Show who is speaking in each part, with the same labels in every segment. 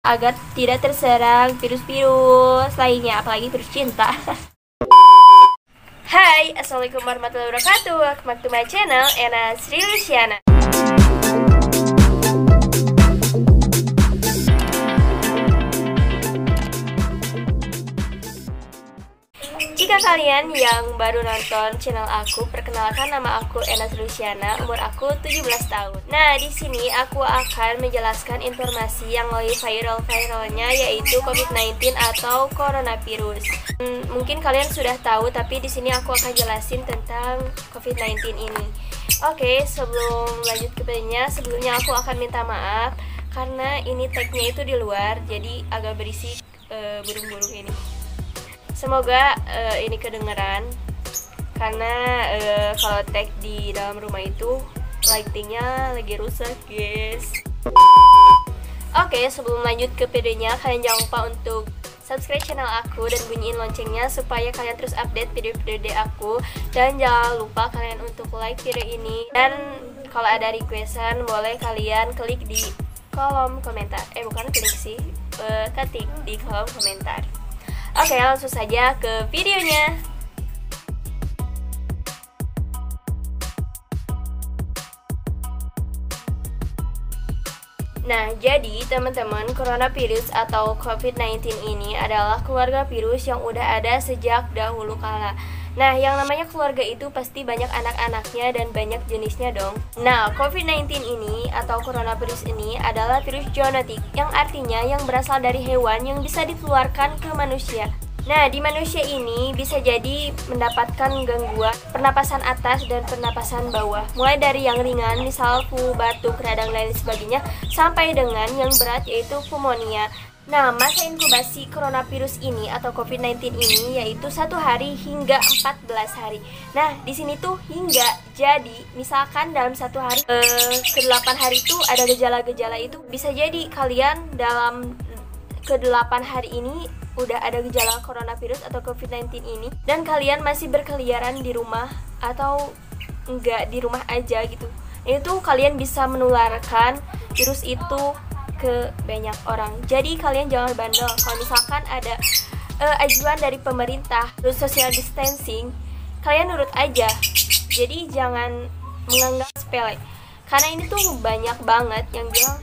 Speaker 1: agar tidak terserang virus-virus lainnya, apalagi virus cinta. Hai, assalamualaikum warahmatullahi wabarakatuh. Welcome back to my channel, Ena Sri Luciana. Jika kalian yang baru nonton channel aku, perkenalkan, nama aku Ena Sri Luciana, umur aku 17 tahun. Nah, di sini aku akan menjelaskan informasi yang lagi viral-viralnya, yaitu COVID-19 atau coronavirus. Mungkin kalian sudah tahu, tapi di sini aku akan jelasin tentang COVID-19 ini. Oke, sebelum lanjut ke videonya, sebelumnya aku akan minta maaf karena ini tag-nya itu di luar, jadi agak berisik burung-burung ini. Semoga ini kedengeran, karena kalau tag di dalam rumah itu lightingnya lagi rusak, guys. Oke, sebelum lanjut ke videonya, kalian jangan lupa untuk subscribe channel aku dan bunyiin loncengnya supaya kalian terus update video-video aku. Dan jangan lupa kalian untuk like video ini, dan kalau ada requestan boleh kalian klik di kolom komentar. Bukan klik sih, ketik di kolom komentar. Oke, langsung saja ke videonya. Nah, jadi teman-teman, coronavirus atau COVID-19 ini adalah keluarga virus yang udah ada sejak dahulu kala. Nah, yang namanya keluarga itu pasti banyak anak-anaknya dan banyak jenisnya dong. Nah, COVID-19 ini atau coronavirus ini adalah virus zoonotik, yang artinya yang berasal dari hewan yang bisa dikeluarkan ke manusia. Nah, di manusia ini bisa jadi mendapatkan gangguan pernapasan atas dan pernapasan bawah, mulai dari yang ringan, misal flu, batuk, radang, dan lain sebagainya, sampai dengan yang berat, yaitu pneumonia. Nah, masa inkubasi coronavirus ini atau COVID-19 ini yaitu 1 hari hingga 14 hari. Nah, di sini tuh hingga, jadi misalkan dalam 1 hari ke-8 hari itu ada gejala-gejala itu, bisa jadi kalian dalam ke-8 hari ini udah ada gejala coronavirus atau COVID-19 ini, dan kalian masih berkeliaran di rumah atau enggak di rumah aja gitu. Itu kalian bisa menularkan virus itu ke banyak orang. Jadi kalian jangan bandel. Kalau misalkan ada ajuan dari pemerintah terus social distancing, kalian nurut aja. Jadi jangan menganggap sepele, karena ini tuh banyak banget yang bilang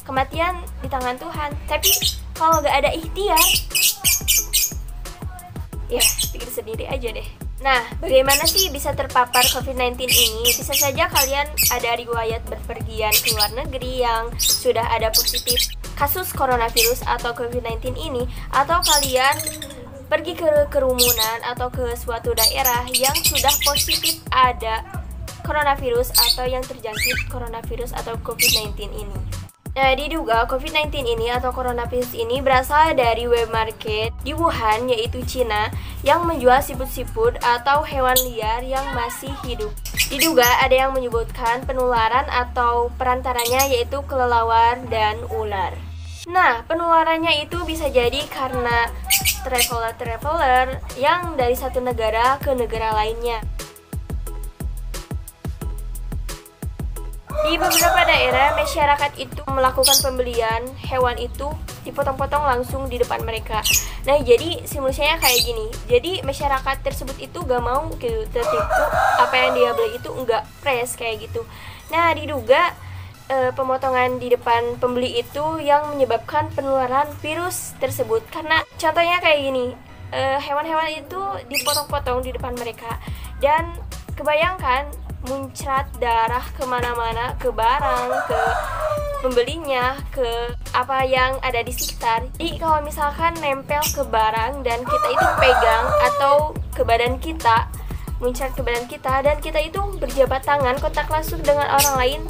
Speaker 1: kematian di tangan Tuhan. Tapi kalau gak ada ikhtiar, ya pikir sendiri aja deh. Nah, bagaimana sih bisa terpapar COVID-19 ini? Bisa saja kalian ada riwayat berpergian ke luar negeri yang sudah ada positif kasus coronavirus atau COVID-19 ini, atau kalian pergi ke kerumunan atau ke suatu daerah yang sudah positif ada coronavirus atau yang terjangkit coronavirus atau COVID-19 ini. Nah, diduga COVID-19 ini atau coronavirus ini berasal dari web market di Wuhan, yaitu Cina, yang menjual siput-siput atau hewan liar yang masih hidup. Diduga ada yang menyebutkan penularan atau perantaranya yaitu kelelawar dan ular. Nah, penularannya itu bisa jadi karena traveler yang dari satu negara ke negara lainnya. Di beberapa daerah, masyarakat itu melakukan pembelian hewan itu dipotong-potong langsung di depan mereka. Nah, jadi simulasinya kayak gini. Jadi masyarakat tersebut itu gak mau tertipu, apa yang dia beli itu enggak fresh kayak gitu. Nah, diduga pemotongan di depan pembeli itu yang menyebabkan penularan virus tersebut. Karena contohnya kayak gini, hewan-hewan itu dipotong-potong di depan mereka, dan kebayangkan muncrat darah kemana-mana, ke barang, ke pembelinya, ke apa yang ada di sekitar. Jadi kalau misalkan nempel ke barang dan kita itu pegang atau ke badan kita, muncrat ke badan kita, dan kita itu berjabat tangan, kontak langsung dengan orang lain,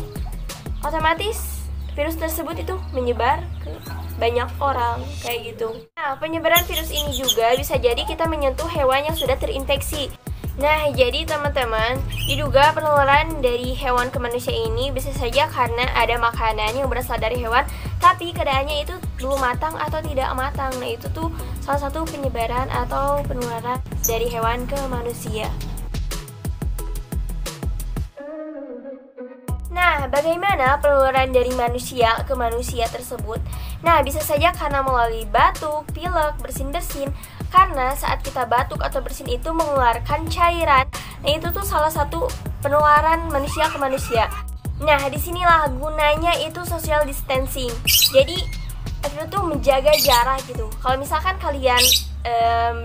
Speaker 1: otomatis virus tersebut itu menyebar ke banyak orang kayak gitu. Nah, penyebaran virus ini juga bisa jadi kita menyentuh hewan yang sudah terinfeksi. Nah, jadi teman-teman, diduga penularan dari hewan ke manusia ini bisa saja karena ada makanan yang berasal dari hewan, tapi keadaannya itu belum matang atau tidak matang. Nah, itu tuh salah satu penyebaran atau penularan dari hewan ke manusia. Nah, bagaimana penularan dari manusia ke manusia tersebut? Nah, bisa saja karena melalui batuk, pilek, bersin-bersin. Karena saat kita batuk atau bersin itu mengeluarkan cairan. Nah, itu tuh salah satu penularan manusia ke manusia. Nah, disinilah gunanya itu social distancing. Jadi, itu tuh menjaga jarak gitu. Kalau misalkan kalian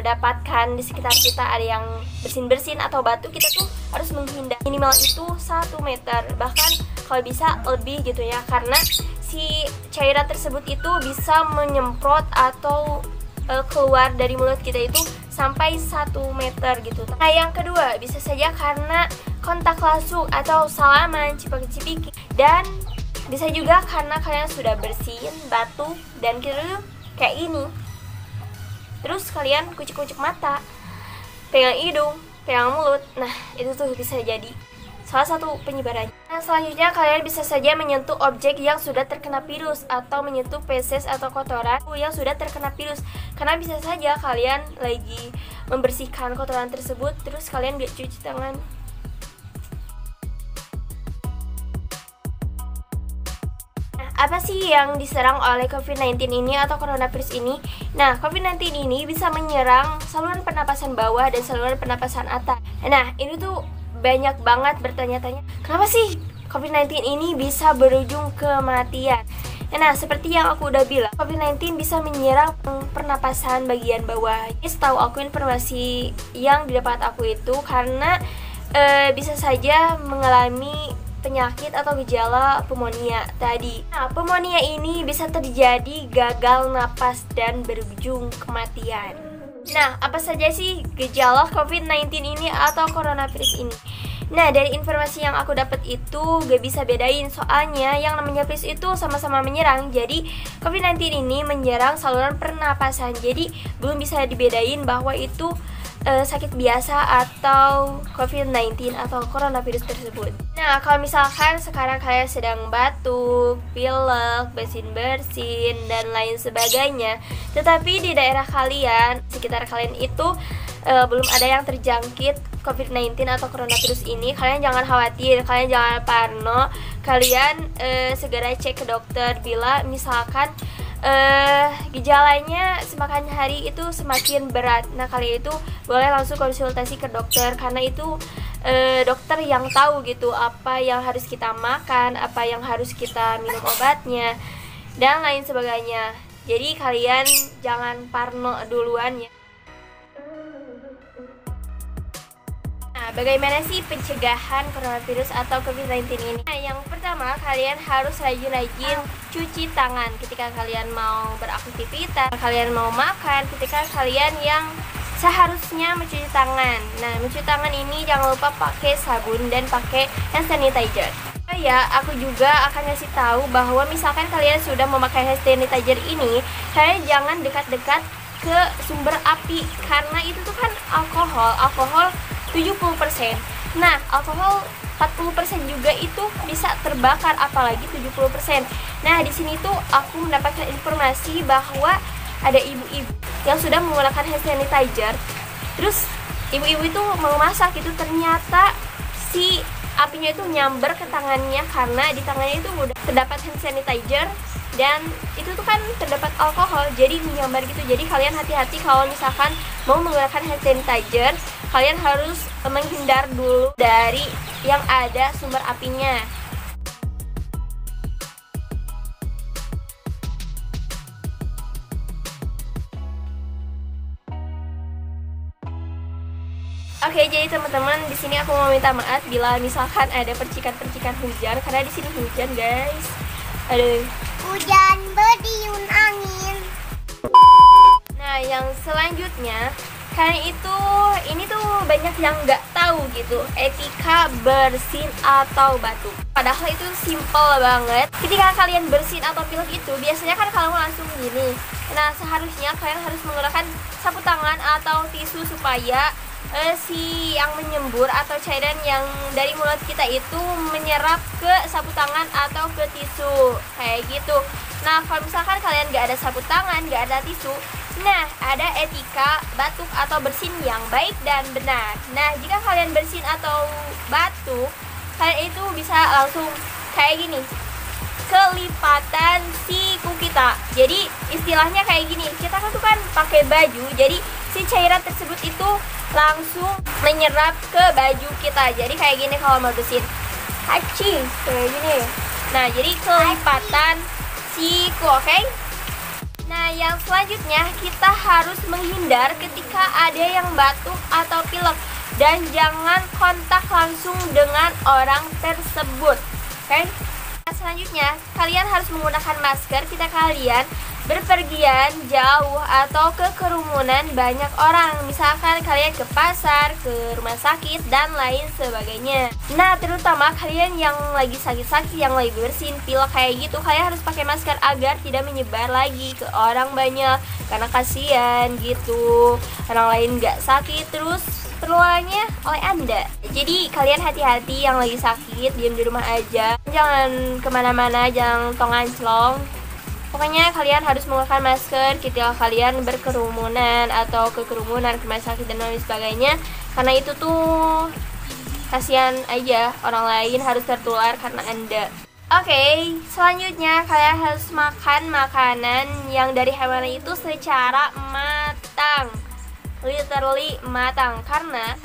Speaker 1: mendapatkan di sekitar kita ada yang bersin-bersin atau batuk, kita tuh harus menghindar minimal itu 1 meter, bahkan kalau bisa lebih gitu ya, karena si cairan tersebut itu bisa menyemprot atau keluar dari mulut kita itu sampai 1 meter gitu. Nah, yang kedua bisa saja karena kontak langsung atau salaman, cipika-cipiki, dan bisa juga karena kalian sudah bersin, batuk, dan gitu kayak ini. Terus kalian kucuk-kucuk mata, pegang hidung, pegang mulut. Nah, itu tuh bisa jadi salah satu penyebarannya. Nah, selanjutnya kalian bisa saja menyentuh objek yang sudah terkena virus atau menyentuh feses atau kotoran yang sudah terkena virus. Karena bisa saja kalian lagi membersihkan kotoran tersebut, terus kalian gak cuci tangan. Apa sih yang diserang oleh COVID-19 ini atau coronavirus ini? Nah, COVID-19 ini bisa menyerang saluran pernapasan bawah dan saluran pernapasan atas. Nah, ini tuh banyak banget bertanya-tanya, kenapa sih COVID-19 ini bisa berujung kematian? Nah, seperti yang aku udah bilang, COVID-19 bisa menyerang pernapasan bagian bawah. Ini setahu aku informasi yang didapat aku itu karena bisa saja mengalami penyakit atau gejala pneumonia tadi. Nah, pneumonia ini bisa terjadi gagal napas dan berujung kematian. Nah, apa saja sih gejala COVID-19 ini atau coronavirus ini? Nah, dari informasi yang aku dapat itu gak bisa bedain, soalnya yang namanya virus itu sama-sama menyerang. Jadi COVID-19 ini menyerang saluran pernapasan. Jadi belum bisa dibedain bahwa itu sakit biasa atau COVID-19 atau coronavirus tersebut. Nah, kalau misalkan sekarang kalian sedang batuk, pilek, bersin-bersin, dan lain sebagainya, tetapi di daerah kalian, sekitar kalian itu belum ada yang terjangkit COVID-19 atau coronavirus ini, kalian jangan khawatir, kalian jangan parno, kalian segera cek ke dokter bila misalkan gejalanya semakin hari itu semakin berat. Nah, kalian itu boleh langsung konsultasi ke dokter, karena itu dokter yang tahu gitu apa yang harus kita makan, apa yang harus kita minum obatnya, dan lain sebagainya. Jadi kalian jangan parno duluan ya. Nah, bagaimana sih pencegahan coronavirus atau COVID-19 ini? Nah, yang pertama, kalian harus rajin-rajin cuci tangan ketika kalian mau beraktivitas, kalian mau makan, ketika kalian yang seharusnya mencuci tangan. Nah, mencuci tangan ini jangan lupa pakai sabun dan pakai hand sanitizer. Ya, aku juga akan ngasih tahu bahwa misalkan kalian sudah memakai hand sanitizer ini, kalian jangan dekat-dekat ke sumber api, karena itu tuh kan alkohol 70%. Nah, alkohol 40% juga itu bisa terbakar, apalagi 70%. Nah, di sini tuh aku mendapatkan informasi bahwa ada ibu-ibu yang sudah menggunakan hand sanitizer. Terus ibu-ibu itu mau masak itu, ternyata si apinya itu nyamber ke tangannya karena di tangannya itu udah terdapat hand sanitizer dan itu tuh kan terdapat alkohol, jadi menyambar gitu. Jadi kalian hati-hati kalau misalkan mau menggunakan hand sanitizer, kalian harus menghindar dulu dari yang ada sumber apinya. Oke, jadi teman-teman, di sini aku mau minta maaf bila misalkan ada percikan-percikan hujan, karena di sini hujan, guys. Aduh.
Speaker 2: Hujan beriun angin.
Speaker 1: Nah, yang selanjutnya, kalian itu ini tuh banyak yang nggak tahu gitu etika bersin atau batuk. Padahal itu simple banget. Ketika kalian bersin atau pilek itu biasanya kan kalau langsung gini. Nah, seharusnya kalian harus menggunakan sapu tangan atau tisu supaya si yang menyembur atau cairan yang dari mulut kita itu menyerap ke sapu tangan atau ke tisu kayak gitu. Nah, kalau misalkan kalian gak ada sapu tangan, gak ada tisu, nah ada etika batuk atau bersin yang baik dan benar. Nah, jika kalian bersin atau batuk, kalian itu bisa langsung kayak gini, kelipatan siku kita. Jadi istilahnya kayak gini, kita kan tuh kan pakai baju, jadi si cairan tersebut itu langsung menyerap ke baju kita. Jadi kayak gini kalau mau bersihin, haci kayak gini. Nah jadi kelipatan siku, oke? Nah yang selanjutnya kita harus menghindar ketika ada yang batuk atau pilek, dan jangan kontak langsung dengan orang tersebut, oke? Selanjutnya, kalian harus menggunakan masker ketika kalian berpergian jauh atau ke kerumunan banyak orang. Misalkan kalian ke pasar, ke rumah sakit, dan lain sebagainya. Nah, terutama kalian yang lagi sakit-sakit, yang lagi bersin pilek kayak gitu, kalian harus pakai masker agar tidak menyebar lagi ke orang banyak. Karena kasihan gitu, orang lain nggak sakit terus tertularnya oleh Anda. Jadi kalian hati-hati yang lagi sakit, diam di rumah aja, jangan kemana-mana, jangan tong-anclong. Pokoknya kalian harus menggunakan masker ketika kalian berkerumunan atau ke kerumunan, ke rumah sakit dan lain sebagainya. Karena itu tuh kasihan aja, orang lain harus tertular karena Anda. Oke, selanjutnya kalian harus makan makanan yang dari hewan itu secara matang. Literally matang, karena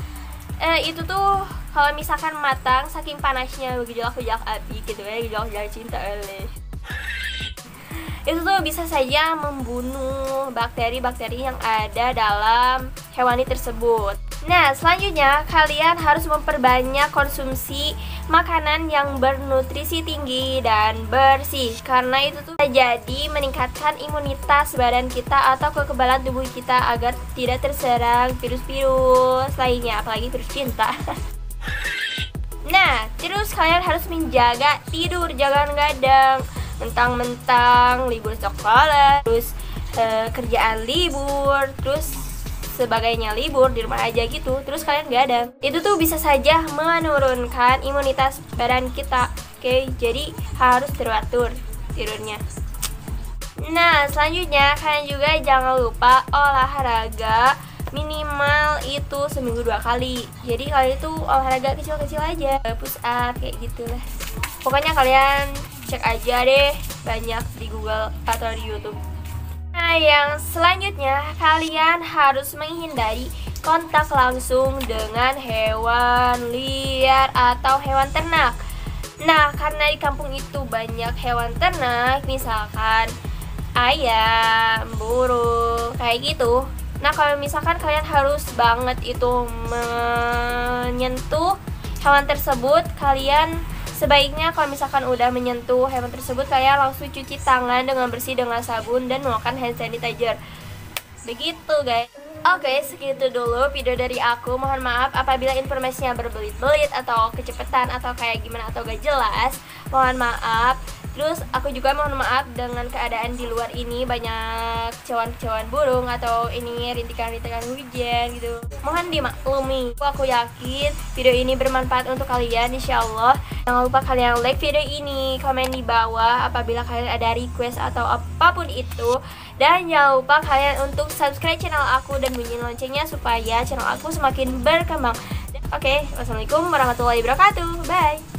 Speaker 1: itu tuh kalau misalkan matang saking panasnya gejolak-gejolak api gitu ya, gejolak-gejolak cinta itu tuh bisa saja membunuh bakteri-bakteri yang ada dalam hewani tersebut. Nah selanjutnya kalian harus memperbanyak konsumsi makanan yang bernutrisi tinggi dan bersih, karena itu tuh jadi meningkatkan imunitas badan kita atau kekebalan tubuh kita agar tidak terserang virus-virus lainnya, apalagi virus cinta. Nah terus kalian harus menjaga tidur, jangan gadang mentang-mentang libur sekolah, terus kerjaan libur, terus sebagainya libur, di rumah aja gitu, terus kalian gak ada. Itu tuh bisa saja menurunkan imunitas badan kita, oke? Jadi harus teratur tidurnya. Nah selanjutnya kalian juga jangan lupa olahraga minimal itu seminggu 2 kali. Jadi kalian itu olahraga kecil-kecil aja, push up kayak gitulah. Pokoknya kalian cek aja deh banyak di Google atau di YouTube. Nah yang selanjutnya kalian harus menghindari kontak langsung dengan hewan liar atau hewan ternak. Nah karena di kampung itu banyak hewan ternak, misalkan ayam, burung, kayak gitu. Nah kalau misalkan kalian harus banget itu menyentuh hewan tersebut, kalian sebaiknya kalau misalkan udah menyentuh hewan tersebut, kalian langsung cuci tangan dengan bersih dengan sabun dan menggunakan hand sanitizer. Begitu guys. Oke, segitu dulu video dari aku. Mohon maaf apabila informasinya berbelit-belit atau kecepatan atau kayak gimana atau gak jelas. Mohon maaf. Terus aku juga mohon maaf dengan keadaan di luar ini banyak kecauan-kecauan burung atau ini rintikan-rintikan hujan gitu. Mohon dimaklumi. Aku yakin video ini bermanfaat untuk kalian insyaallah. Jangan lupa kalian like video ini, komen di bawah apabila kalian ada request atau apapun itu. Dan jangan lupa kalian untuk subscribe channel aku dan bunyiin loncengnya supaya channel aku semakin berkembang. Oke, wassalamualaikum warahmatullahi wabarakatuh. Bye.